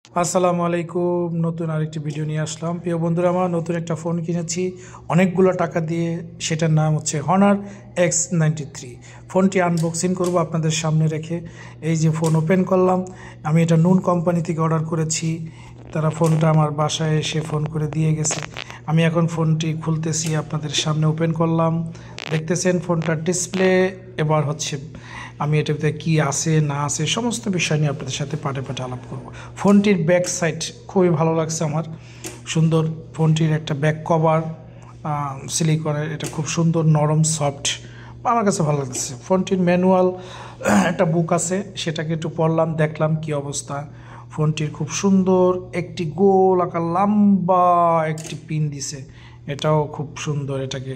আসসালামু আলাইকুম। নতুন আরেকটি ভিডিও নিয়ে আসলাম। প্রিয় বন্ধুরা, আমার নতুন একটা ফোন কিনেছি অনেকগুলো টাকা দিয়ে। সেটার নাম হচ্ছে হনার X93। ফোনটি আনবক্সিং করব আপনাদের সামনে রেখে। এই যে ফোন ওপেন করলাম, আমি এটা নুন কোম্পানি থেকে অর্ডার করেছি। তারা ফোনটা আমার বাসায় এসে ফোন করে দিয়ে গেছে। আমি এখন ফোনটি খুলতেছি, আপনাদের সামনে ওপেন করলাম। দেখতেছেন ফোনটার ডিসপ্লে। এবার হচ্ছে আমি এটার ভিতরে কী আছে না আছে সমস্ত বিষয় নিয়ে আপনাদের সাথে পাটে পাটে আলাপ করব। ফোনটির ব্যাক সাইড খুবই ভালো লাগছে আমার, সুন্দর। ফোনটির একটা ব্যাক কভার সিলিকনের, এটা খুব সুন্দর, নরম, সফট, আমার কাছে ভালো লাগছে। ফোনটির ম্যানুয়াল একটা বুক আছে, সেটাকে একটু পড়লাম, দেখলাম কি অবস্থা। ফোনটির খুব সুন্দর একটি গোল আকার লম্বা একটি পিন দিছে, এটাও খুব সুন্দর এটাকে।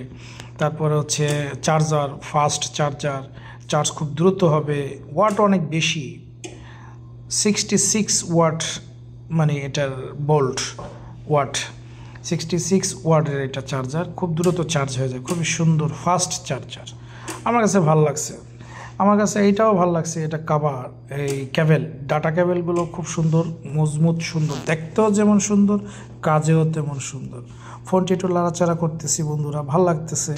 তারপরে হচ্ছে চার্জার, ফাস্ট চার্জার, চার্জ খুব দ্রুত হবে, ওয়াট অনেক বেশি, 66 ওয়াট, মানে এটার বোল্ট ওয়াট, 66 ওয়াটের এটা চার্জার, খুব দ্রুত চার্জ হয়ে যায়, খুবই সুন্দর ফাস্ট চার্জার। আমার কাছে ভালো লাগছে। আমার কাছে এইটাও ভালো লাগছে, এটা কাভার, এই ক্যাবেল, ডাটা ক্যাবেলগুলো খুব সুন্দর, মজবুত, সুন্দর, দেখতেও যেমন সুন্দর, কাজেও তেমন সুন্দর। ফোনটি একটু লাড়াচাড়া করতেছি বন্ধুরা, ভাল লাগতেছে।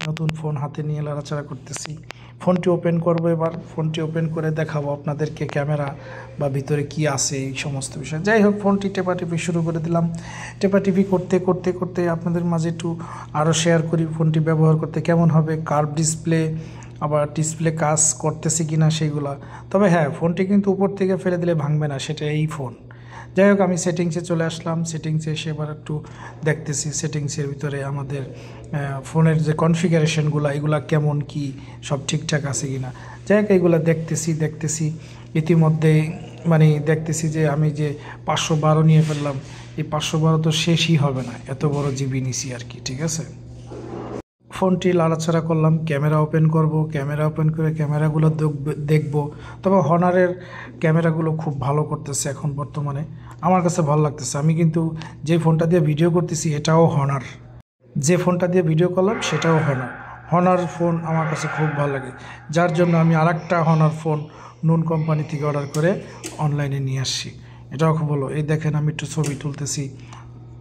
নতুন ফোন হাতে নিয়ে লাড়াচাড়া করতেছি। ফোনটি ওপেন করবো এবার। ফোনটি ওপেন করে দেখাবো আপনাদেরকে ক্যামেরা বা ভিতরে কি আছে এই সমস্ত বিষয়। যাই হোক, ফোনটি টেপাটিপি শুরু করে দিলাম। টেপাটিপি করতে করতে করতে আপনাদের মাঝে একটু আরও শেয়ার করি ফোনটি ব্যবহার করতে কেমন হবে, কার্ভ ডিসপ্লে, আবার ডিসপ্লে কাজ করতেছে কি না সেইগুলা। তবে হ্যাঁ, ফোনটি কিন্তু উপর থেকে ফেলে দিলে ভাঙবে না, সেটা এই ফোন। যাই হোক, আমি সেটিংসে চলে আসলাম। সেটিংসে এসে এবার একটু দেখতেছি সেটিংসের ভিতরে আমাদের ফোনের যে কনফিগারেশনগুলো, এগুলা কেমন কি সব ঠিকঠাক আছে কি না। যাই হোক, এইগুলো দেখতেছি ইতিমধ্যে, মানে দেখতেছি যে আমি যে 512 নিয়ে ফেললাম, এই 512 তো শেষই হবে না, এত বড় জিবি নিছি আর কি, ঠিক আছে। ফোনটি লাড়াচাড়া করলাম, ক্যামেরা ওপেন করব, ক্যামেরা ওপেন করে ক্যামেরাগুলো দেখব। তবে হনারের ক্যামেরাগুলো খুব ভালো করতেছে এখন বর্তমানে, আমার কাছে ভালো লাগতেছে। আমি কিন্তু যে ফোনটা দিয়ে ভিডিও করতেছি এটাও হনার, যে ফোনটা দিয়ে ভিডিও করলাম সেটাও হনার। হনার ফোন আমার কাছে খুব ভালো লাগে, যার জন্য আমি আরেকটা হনার ফোন নুন কোম্পানি থেকে অর্ডার করে অনলাইনে নিয়ে আসছি। এটাও খুব ভালো। এই দেখেন, আমি একটু ছবি তুলতেছি,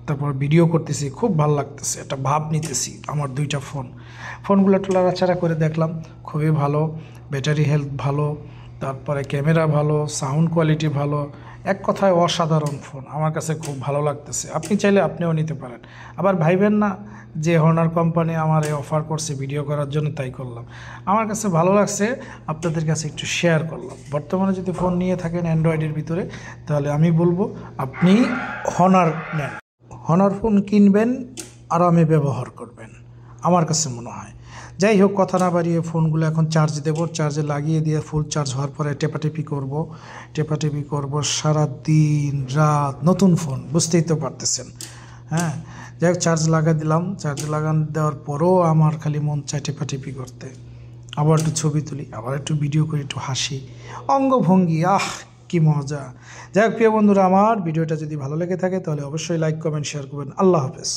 তারপর ভিডিও করতেছি, খুব ভালো লাগতেছে, একটা ভাব নিতেছি। আমার দুইটা ফোনগুলো একটু লাড়াচাড়া করে দেখলাম, খুবই ভালো, ব্যাটারি হেলথ ভালো, তারপরে ক্যামেরা ভালো, সাউন্ড কোয়ালিটি ভালো, এক কথায় অসাধারণ ফোন। আমার কাছে খুব ভালো লাগতেছে। আপনি চাইলে আপনিও নিতে পারেন। আবার ভাইবেন না যে হনার কোম্পানি আমার অফার করছে ভিডিও করার জন্য, তাই করলাম। আমার কাছে ভালো লাগছে, আপনাদের কাছে একটু শেয়ার করলাম। বর্তমানে যদি ফোন নিয়ে থাকেন অ্যান্ড্রয়েডের ভিতরে, তাহলে আমি বলবো আপনি হনার নেন, হনার ফোন কিনবেন, আরামে ব্যবহার করবেন, আমার কাছে মনে হয়। যাই হোক, কথা না বাড়িয়ে ফোনগুলো এখন চার্জ দেবো। চার্জে লাগিয়ে দিয়ে ফুল চার্জ হওয়ার পরে টেপাটেপি করব সারা দিন রাত। নতুন ফোন, বুঝতেই তো পারতেছেন। হ্যাঁ, যাই হোক, চার্জ দিলাম। চার্জ দেওয়ার পরও আমার খালি মন চায় টেপাটেপি করতে। আবার একটু ছবি তুলি, আবার একটু ভিডিও করি, একটু হাসি, অঙ্গভঙ্গি, কি মজা। যাই হোক প্রিয় বন্ধুরা, আমার ভিডিওটা যদি ভালো লেগে থাকে তাহলে অবশ্যই লাইক, কমেন্ট, শেয়ার করবেন। আল্লাহ হাফেজ।